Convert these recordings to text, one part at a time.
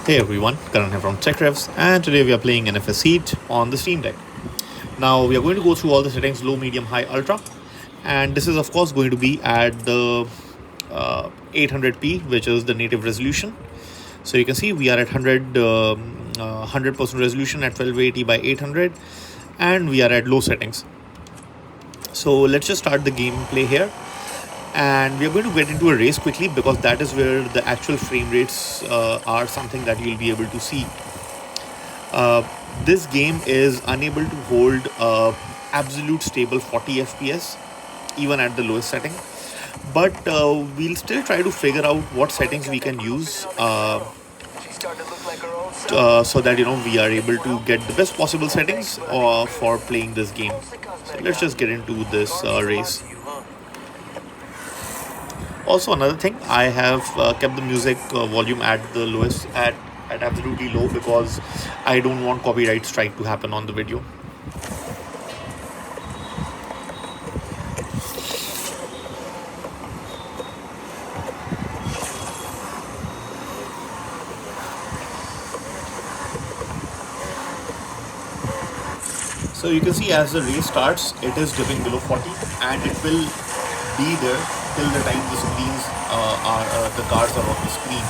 Hey everyone, Karan here from TechRevs, and today we are playing NFS Heat on the Steam Deck. Now we are going to go through all the settings: low, medium, high, ultra, and this is of course going to be at the 800p, which is the native resolution. So you can see we are at 100% resolution at 1280 by 800, and we are at low settings. So let's just start the gameplay here, and we are going to get into a race quickly because that is where the actual frame rates are something that you'll be able to see. This game is unable to hold absolute stable 40 FPS even at the lowest setting, but we'll still try to figure out what settings we can use so that we are able to get the best possible settings for playing this game. So let's just get into this race. Also, another thing, I have kept the music volume at the lowest, at absolutely low, because I don't want copyright strike to happen on the video. So you can see as the race starts, it is dipping below 40, and it will be there till the time the screens the cars are on the screen.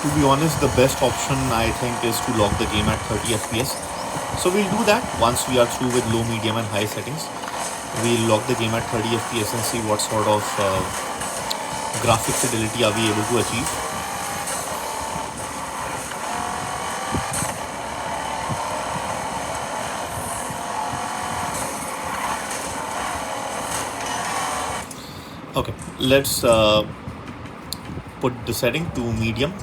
To be honest, the best option I think is to lock the game at 30 FPS. So we'll do that once we are through with low, medium and high settings. We'll lock the game at 30 FPS and see what sort of graphic fidelity are we able to achieve. Okay, let's put the setting to medium.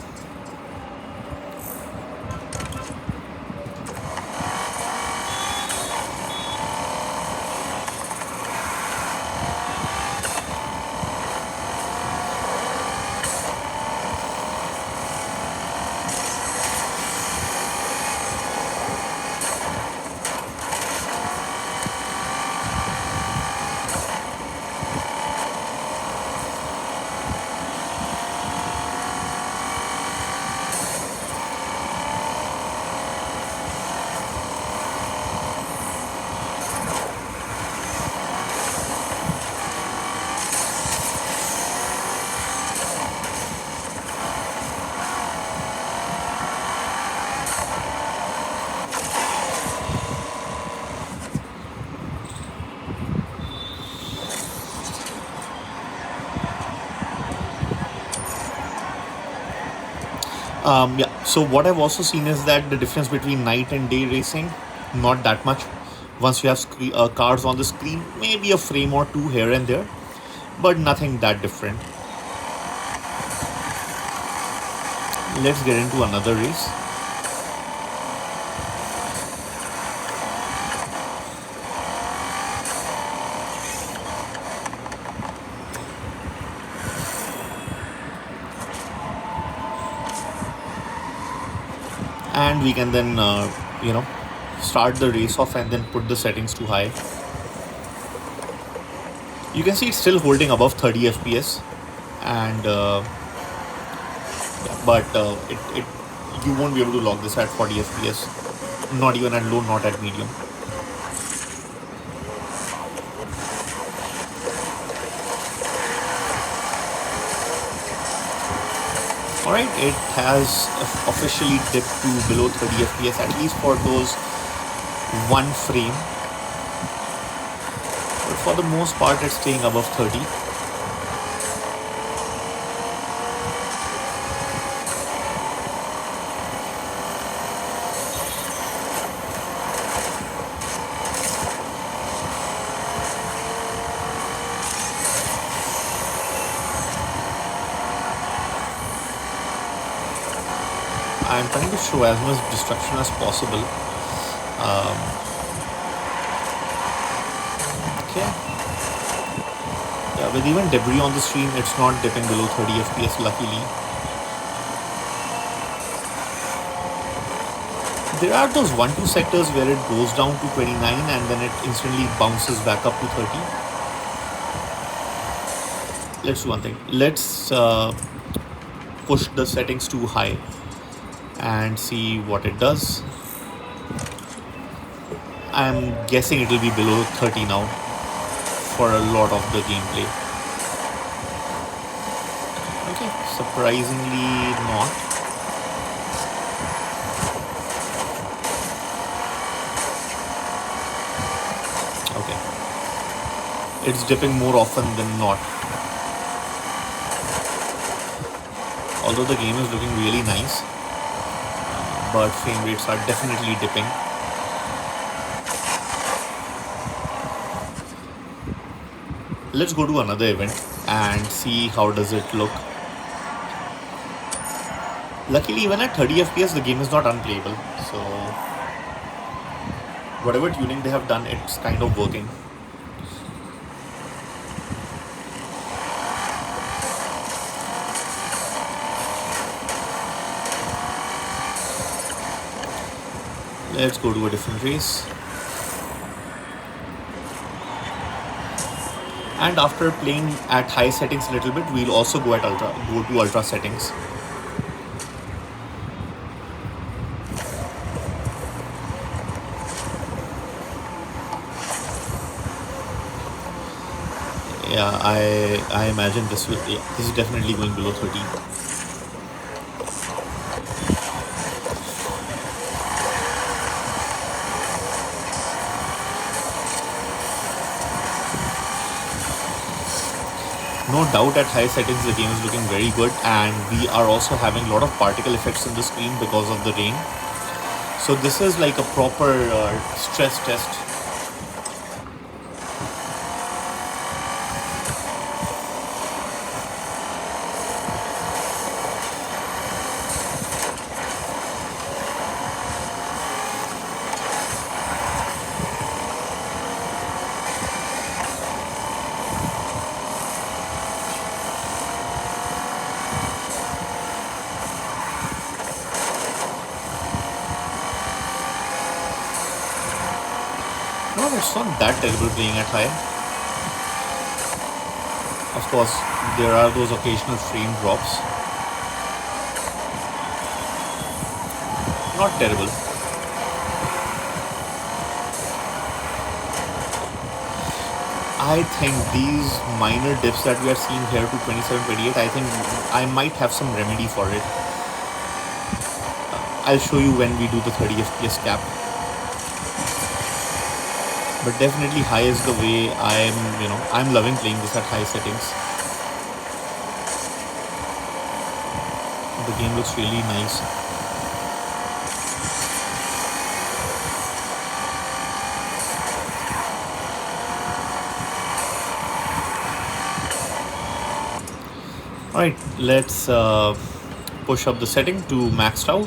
Yeah, so what I've also seen is that the difference between night and day racing, not that much. Once you have cars on the screen, maybe a frame or two here and there, but nothing that different. Let's get into another race. And we can then start the race off and then put the settings to high. You can see it's still holding above 30 FPS, and but it you won't be able to log this at 40 FPS, not even at low, not at medium. Alright, it has officially dipped to below 30 FPS, at least for those one frame, but for the most part it's staying above 30. I'm trying to show as much destruction as possible. Okay. Yeah, with even debris on the screen, it's not dipping below 30 FPS, luckily. There are those 1-2 sectors where it goes down to 29 and then it instantly bounces back up to 30. Let's do one thing. Let's push the settings too high and see what it does. I'm guessing it will be below 30 now for a lot of the gameplay. Okay, surprisingly not. Okay, it's dipping more often than not. Although the game is looking really nice, but frame rates are definitely dipping. Let's go to another event and see how does it look. Luckily, even at 30 FPS, the game is not unplayable. So whatever tuning they have done, it's kind of working. Let's go to a different race. And after playing at high settings a little bit, we'll also go to ultra settings. Yeah, I imagine this is definitely going below 30. No doubt at high settings the game is looking very good, and we are also having a lot of particle effects on the screen because of the rain. So this is like a proper stress test. No, it's not that terrible playing at high. Of course, there are those occasional frame drops. Not terrible. I think these minor dips that we are seeing here to 27, 28, I think I might have some remedy for it. I'll show you when we do the 30 FPS cap. But definitely high is the way I'm loving playing this at high settings. The game looks really nice. Alright, let's push up the setting to maxed out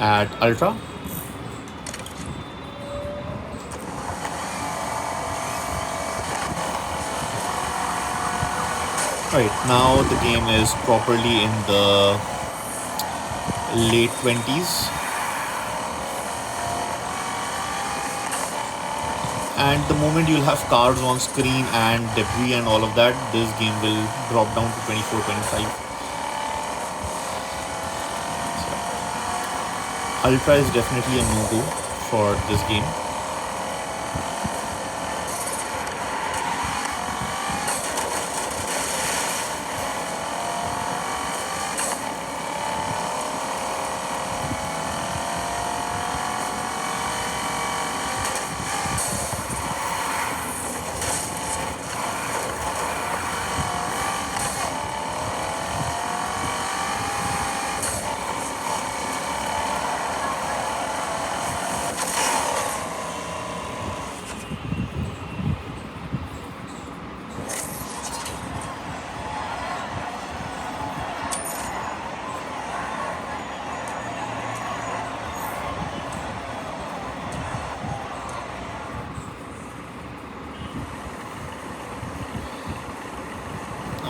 at ultra. Right, now the game is properly in the late 20s. and the moment you'll have cars on screen and debris and all of that, this game will drop down to 24, 25. Ultra is definitely a no-go for this game.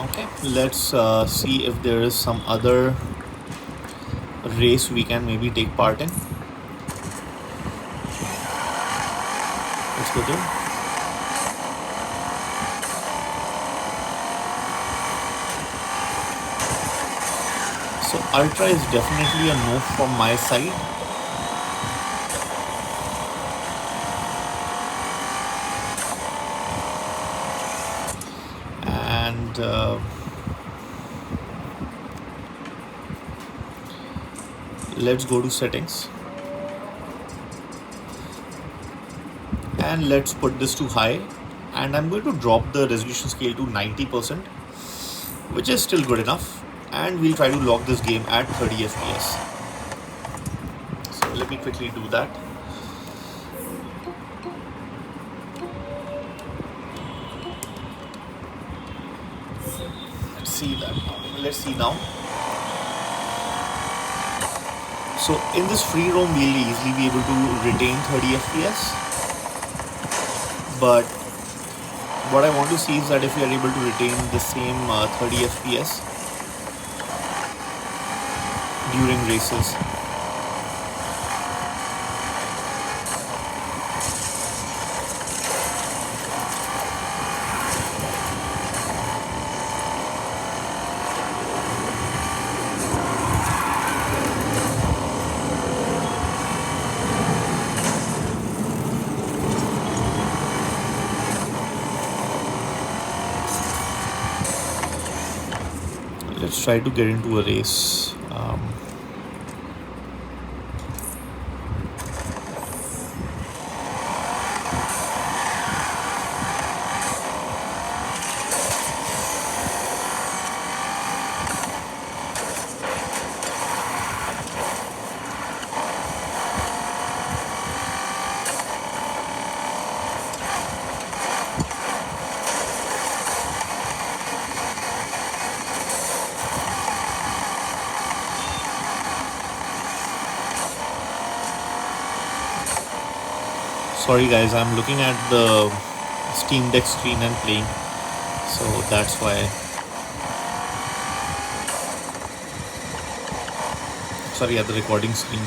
Okay, let's see if there is some other race we can maybe take part in. Let's go there. So Ultra is definitely a no from my side. And let's go to settings and let's put this to high, and I'm going to drop the resolution scale to 90%, which is still good enough, and we'll try to lock this game at 30 FPS. So let me quickly do that. Let's see now. So in this free roam, we'll easily be able to retain 30 FPS. But what I want to see is that if we are able to retain the same 30 FPS during races. Let's try to get into a race. Sorry guys, I'm looking at the Steam Deck screen and playing, so that's why. Sorry, at the recording screen.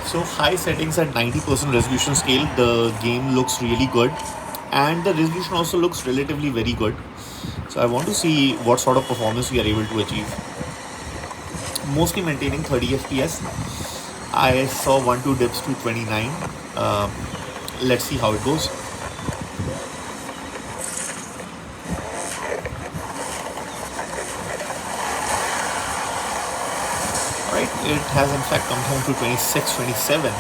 So high settings at 90% resolution scale, the game looks really good, and the resolution also looks relatively very good. So I want to see what sort of performance we are able to achieve. Mostly maintaining 30 FPS. I saw 1-2 dips to 29. Let's see how it goes. Alright, it has in fact come down to 26, 27.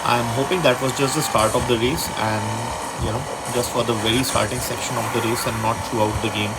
I'm hoping that was just the start of the race, and just for the very starting section of the race and not throughout the game.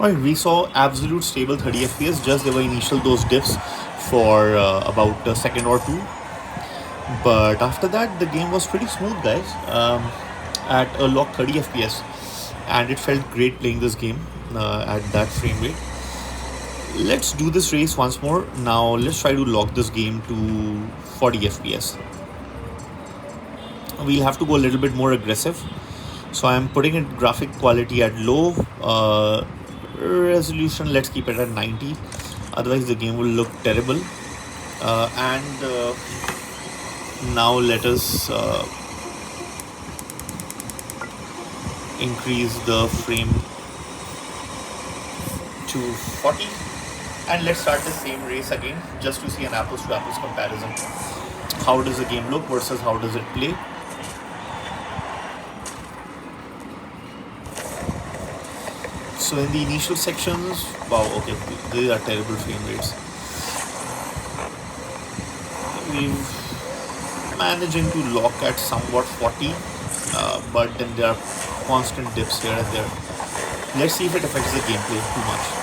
Alright, we saw absolute stable 30 FPS. Just there were initial those dips for about a second or two, but after that the game was pretty smooth, guys. At a lock 30 FPS, and it felt great playing this game at that frame rate. Let's do this race once more. Now let's try to lock this game to 40 FPS. We'll have to go a little bit more aggressive. So I'm putting it graphic quality at low, resolution let's keep it at 90, otherwise the game will look terrible. And now let us increase the frame to 40, and let's start the same race again just to see an apples to apples comparison. How does the game look versus how does it play? So in the initial sections, wow, okay, these are terrible frame rates. We're managing to lock at somewhat 40, but then there are constant dips here and there. Let's see if it affects the gameplay too much.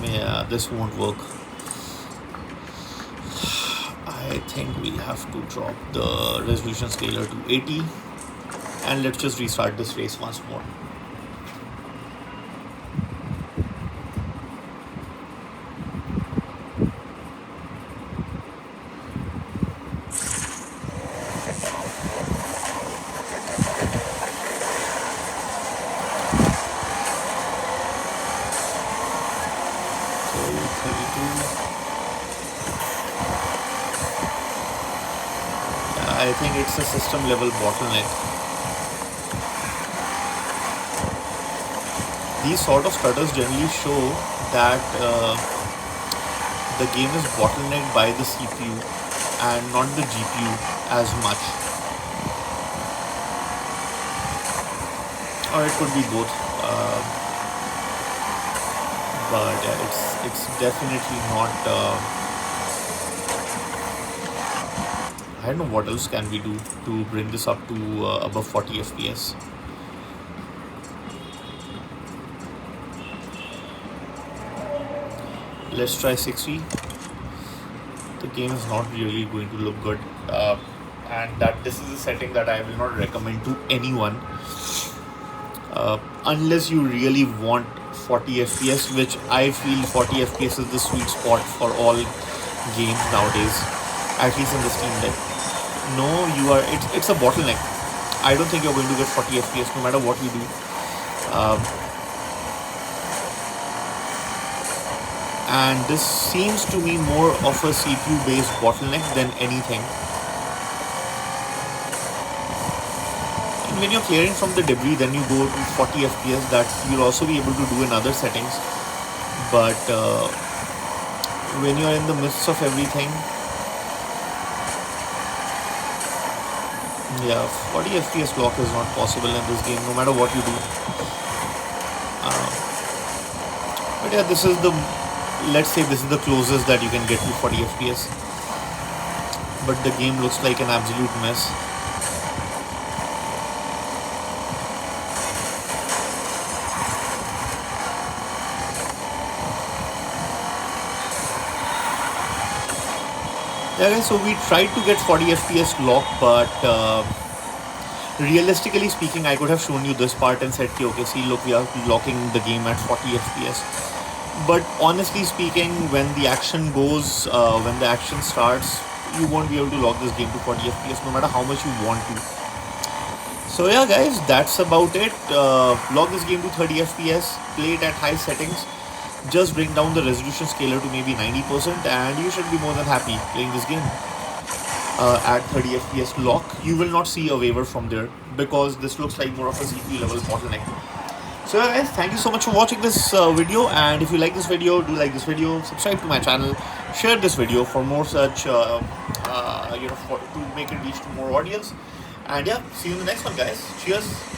Yeah, this won't work. I think we'll have to drop the resolution scaler to 80, and let's just restart this race once more. I think it's a system level bottleneck. These sort of stutters generally show that the game is bottlenecked by the CPU and not the GPU as much. Or it could be both. But it's definitely not. I don't know what else can we do to bring this up to above 40 FPS. Let's try 60. The game is not really going to look good, and that this is a setting that I will not recommend to anyone unless you really want 40 FPS, which I feel 40 FPS is the sweet spot for all games nowadays, at least in the Steam Deck. No, it's a bottleneck. I don't think you're going to get 40 FPS no matter what you do. And this seems to me more of a CPU based bottleneck than anything. And when you're clearing from the debris, then you go to 40 FPS. That you'll also be able to do in other settings. But when you're in the midst of everything, yeah, 40 FPS lock is not possible in this game, no matter what you do. But yeah, this is let's say this is the closest that you can get to 40 FPS. But the game looks like an absolute mess. Yeah guys, so we tried to get 40 FPS lock, but realistically speaking, I could have shown you this part and said, okay, see, look, we are locking the game at 40 FPS. But honestly speaking, when the action goes, when the action starts, you won't be able to lock this game to 40 FPS no matter how much you want to. So yeah guys, that's about it. Lock this game to 30 FPS, play it at high settings. Just bring down the resolution scaler to maybe 90% and you should be more than happy playing this game at 30 FPS lock. You will not see a waiver from there because this looks like more of a CPU level bottleneck. So guys, thank you so much for watching this video, and if you like this video, do like this video, subscribe to my channel, share this video for more such to make it reach to more audience. And yeah, see you in the next one guys. Cheers.